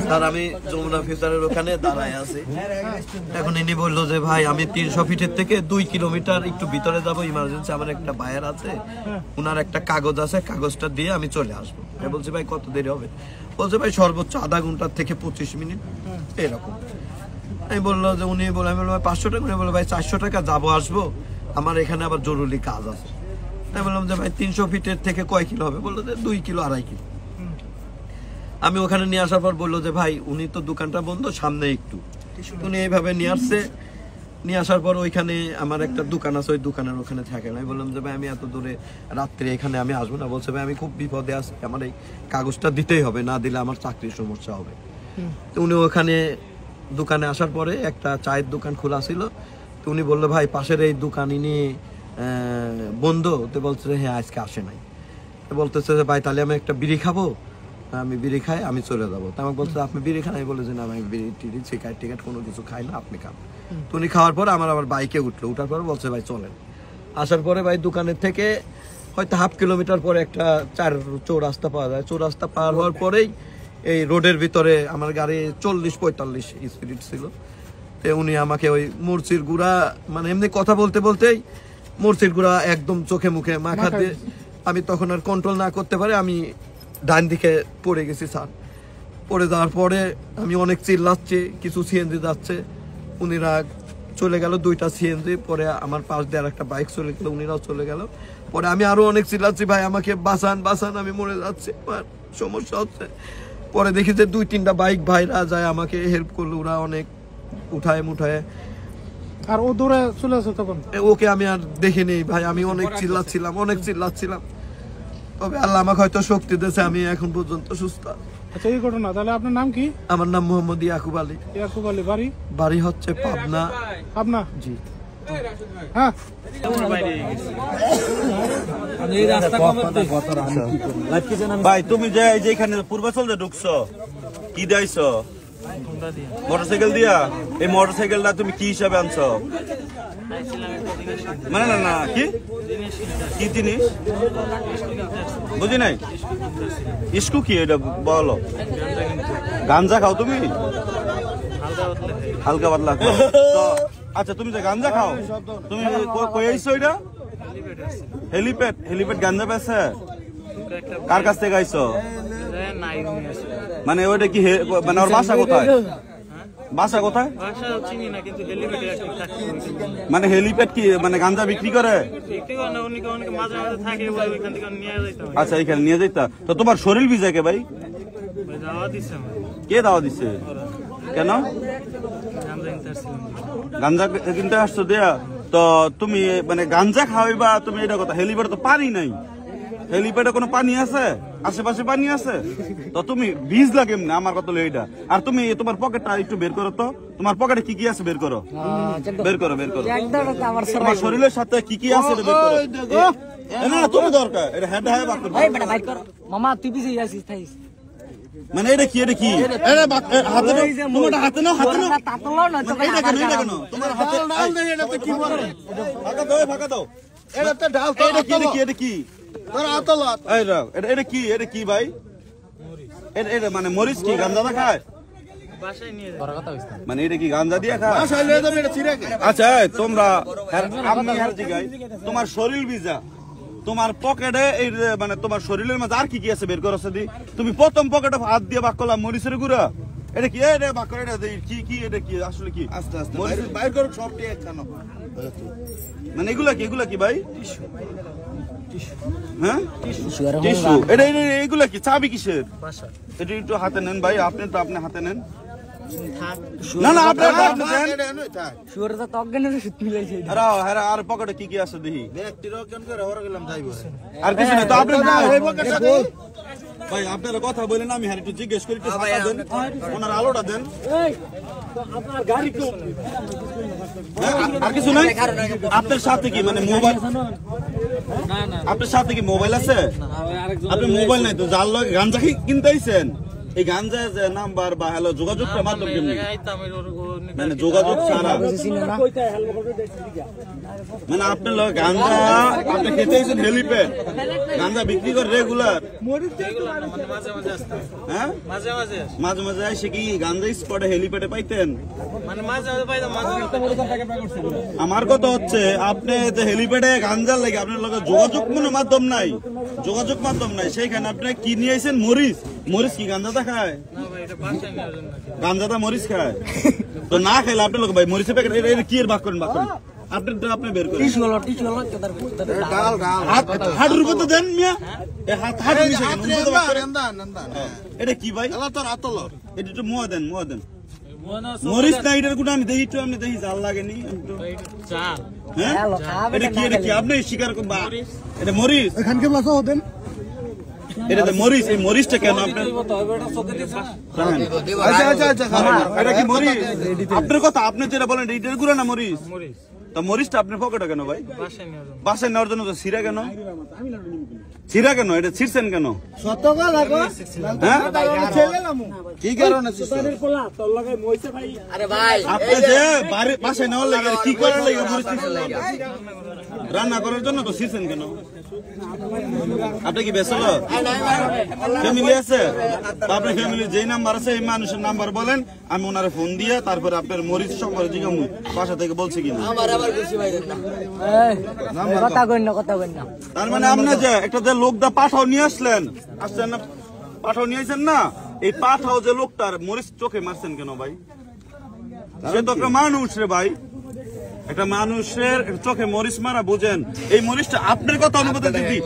Sir আমি যমুনা ফিউচারের ওখানে দাঁড়ায় আছি। এখন ইনি বললো যে ভাই আমি 300 ফিটের থেকে 2 কিলোমিটার একটু ভিতরে যাবো, ইমার্জেন্সি আমার একটা বায়ার আছে, উনার একটা কাগজ আছে, কাগজটা দিয়ে আমি চলে আসবো। আমি বলছি ভাই কত দেরি হবে? বলছে ভাই সর্বোচ্চ আধা ঘন্টা থেকে 25 মিনিট এরকম। আমি বললো যে উনি বলে, আমি বললাম 500 টাকা। উনি বললো ভাই 400 টাকা যাবো আসবো, আমার এখানে আবার জরুরি কাজ আছে। আমি বললাম যে ভাই 300 ফিটের থেকে কয় কিলো হবে? বললো যে 2 কিলো 2.5 কিলো। আমি ওখানে নিয়ে আসার পর বললো যে ভাই উনি তো দোকানটা বন্ধ, সামনে একটু। উনি এইভাবে নিয়ে আসছে, নিয়ে আসার পর ওইখানে আমার একটা দোকান আছে, ওই দোকানের ওখানে থাকেন। আমি বললাম যে ভাই আমি এত দূরে রাত্রে এখানে আমি আসবো না। বলছে ভাই আমি খুব বিপদে আছি, আমার এই কাগজটা দিতেই হবে, না দিলে আমার চাকরির সমস্যা হবে। তো উনি ওখানে দোকানে আসার পরে একটা চায়ের দোকান খোলা ছিল, তো উনি বললো ভাই পাশের এই দোকান ইনি বন্ধ। তো বলছে হ্যাঁ আজকে আসে নাই। বলতেছে যে ভাই তাহলে আমি একটা বিড়ি খাবো, আমি বিড়ি খাই আমি চলে যাবো। তো আমাকে বলছে আপনি বিড়ি খান? আমি বলে যে না আমি বিড়ি টিড়ি সিগারেট টিকেট কোনো কিছু খাই না, আপনি খান। তো উনি খাওয়ার পর আমার আবার বাইকে উঠলো, উঠার পর বলছে ভাই চলেন। আসার পরে ভাই দোকানের থেকে হয়তো 1/2 কিলোমিটার পরে একটা চৌরাস্তা পাওয়া যায়। চৌরাস্তা পার হওয়ার পরেই এই রোডের ভিতরে আমার গাড়ি 40-45 স্পিড ছিল। তো উনি আমাকে ওই মুরচির গুঁড়া, মানে এমনি কথা বলতে বলতেই মুরচির গুঁড়া একদম চোখে মুখে মাখা দিয়ে আমি তখন আর কন্ট্রোল না করতে পারে আমি ডান দিকে পড়ে গেছি স্যার। পড়ে যাওয়ার পরে আমি অনেক চিল্লাচ্ছি, কিছু সিএনজি যাচ্ছে, উনিরা চলে গেল 2টা সিএনজি। পরে আমার পাশ দিয়ে আর একটা বাইক চলে গেল, উনিরাও চলে গেল। পরে আমি আরো অনেক চিল্লাচ্ছি ভাই আমাকে বাঁচান বাঁচান, আমি মরে যাচ্ছি, আমার সমস্যা হচ্ছে। পরে দেখি যে 2-3টা বাইক ভাইরা যায় আমাকে হেল্প করলো, ওরা অনেক উঠায় মুঠায়। আর ও দৌড়ে চলে আসে তখন? ওকে আমি আর দেখিনি ভাই, আমি অনেক চিল্লাচ্ছিলাম। তবে আল্লাহ আমাকে হয়তো শক্তি দিয়েছে, আমি এখন পর্যন্ত সুস্থ। আচ্ছা এই ঘটনা, তাহলে আপনার নাম কি? আমার নাম মোহাম্মদ ইয়াকুব আলী। ইয়াকুব আলী, বাড়ি? বাড়ি হচ্ছে পাবনা। পাবনা? জি। হ্যাঁ ভাই তুমি যে যেখানে পূর্বাচল যে ঢুকছো কি দিয়েছো? মোটরসাইকেল দিয়া। এই মোটরসাইকেলটা তুমি কি হিসাবে আনছো? মানে না না কি কি জিনিস বুঝি নাই। ইস্কু কি এটা বলো? গাঞ্জা খাও তুমি? হালকা পাতলা খাও। আচ্ছা তুমি যে গাঞ্জা খাও, তুমি কই আইছো? এটা হেলিপ্যাড। হেলিপ্যাড গাঞ্জা পেছে? কার কাছ থেকে আইছো? মানে ওইটা কি মানে ওর বাসা কোথায়? বাসা কোথায়? মানে হেলিপ্যাড কি মানে গাঞ্জা বিক্রি করে? আচ্ছা এখানে নিয়ে যাইতা। তো তোমার শরীর ভিজে কে ভাই? কে দাওয়া দিছে? কেন? গাঞ্জা কিনতে আসছো দেয়া? তো তুমি মানে গাঞ্জা খাওয়াইবা তুমি, এটা কথা। হেলিপ্যাডে তো পানি নাই। হেলিপ্যাডে কোনো পানি আছে? আশেপাশে পানি আছে? তো তুমি ভিজলা কেমনে? আমার কথা হলো এইটা। আর তুমি তোমার পকেটটা একটু বের করো তো, তোমার পকেটে কি কি আছে বের করো। বের করো বের করো। তোমার শরীরের সাথে কি কি আছে বের করো। না তুমি দরকার এটা হেড হাই বাক করো। মামা তুই পিছে যাইছিস থাইস। মানে এটা কি? এটা কি? হাতে নাও, তোমার হাতে নাও, হাতে নাও। তাতলো না তো এটা কেন? এটা কেন? তোমার হাতে ডাল দেই। এটা তো কি বলে? ফাঁকা দাও, ফাঁকা দাও। এটা তো ডাল তো। এটা কি? এটা কি? এটা কি? তোর আতলাত। এই রাও। এটা কি? এটা কি ভাই? এটা মানে মরিচ কি গাঞ্জা না খায়? বাসায় নিয়ে যায়। মানে এটা কি গাঞ্জা দিয়ে খায়? বাসায় নিয়ে যাবে এটা ছিড়ে খায়। আচ্ছা তোমরা আমি আর জিগাই, তোমার শরীর ভিজা, তোমার পকেটে এই মানে তোমার শরীরের মধ্যে আর কি কি আছে বের করো দি। তুমি প্রথম পকেটে হাত দিয়ে বাক করলাম মরিচের গুঁড়া। এটা কি? এটা বাক করে। এটা কি কি? এটা কি আসলে কি? আস্তে আস্তে বাইর করো সব দিয়ে খানো। মানে এগুলা কি? এগুলা কি ভাই? হ্যাঁ টিস্যু। এটা এগুলা কি? চাবি কিসের? এটা একটু হাতে নেন ভাই। আপনি তো আপনি হাতে নেন। না না আপনি দেন। শুয়ারটা তো অজ্ঞানের সুত মিলাইছে। আরে আর পকেটে কি কি আছে দেখি। ব্যক্তির অজ্ঞান করে হরে গেলাম যাইবো। আর কিছু না তো আপনি এই পকেটে সাথে ভাই আপনারা কথা বলেন, আমি আর একটু জিজ্ঞেস করি। একটু ছাতা দেন, ওনার আলোটা দেন। এই আপনার গাড়ি কোন? আর কিছু নাই? আপনার সাথে কি মানে মোবাইল? না না আপনার সাথে কি মোবাইল আছে? আপনি মোবাইল নাই তো জাল লগে গাঞ্জা কিনতে আইছেন? এই গাঞ্জা যে নাম্বার বা হলো যোগাযোগটা মাধ্যম কেমনি মানে যোগাযোগ ছাড়া মানে আপনার লোক গাঞ্জা আপনি খেতে এসেছেন হেলিপ্যাড গাঞ্জা বিক্রি করে রেগুলার হ্যাঁ মাঝে মাঝে এসে কি গাঞ্জা স্পটে হেলিপ্যাডে পাইতেন আমার কথা হচ্ছে আপনি যে হেলিপ্যাডে গাঞ্জার লাগে আপনার লোকের যোগাযোগ কোনো মাধ্যম নাই সেইখানে আপনি কি নিয়ে আইছেন মরিচ কি গাঞ্জাটা খায় গাঞ্জাটা মরিচ খায় তো না খাইলে আপনার লোক ভাই মরিচের প্যাকেট এটা কি এর বাক করেন আপনি বের করেন হাঁটুর কথা দেন মিয়া হাঁটু এটা কি ভাই এটা একটু মোয়া দেন মরিচ না এটার গুণ আমি দেখি আপনি দেখি জাল লাগেনি হ্যাঁ এটা কি আপনি স্বীকার করবা এটা মরিচ এখানকে বাসা হতেন এটা মরিচ এই মরিচটা কেন আপনার এটা কি মরিচ আপনার কথা আপনি যেটা বলেন এইটার গুলো না মরিচ তা মরিচটা আপনার পকেটে কেন ভাই বাসায় নেওয়ার জন্য ছিঁড়া কেন এটা ছিঁড়ছেন কেন কি কারণে আপনি যে বাসায় নেওয়ার লাগে কি করার লাগে মরিচ রান্না করার জন্য তো ছিঁড়ছেন কেন আপনি কি বেসল ফ্যামিলি আছে আপনার ফ্যামিলির যেই নাম্বার আছে এই মানুষের নাম্বার বলেন আমি ওনারে ফোন দিয়ে তারপরে আপনার মরিচ সম্পর্কে জিজ্ঞাসা বাসা থেকে বলছে কিনা তার মানে আপনি যে একটা যে লোক দা পাঠাও নিয়ে আসলেন না পাঠাও নিয়ে আসেন না এই পাঠাও যে লোকটার মরিচ চোখে মারছেন কেন ভাই সে তো একটা মানুষ রে ভাই একটা মানুষের চোখে মরিচ মারা বুঝেন এই মরিচটা আপনার কথা অনুমতি দিদি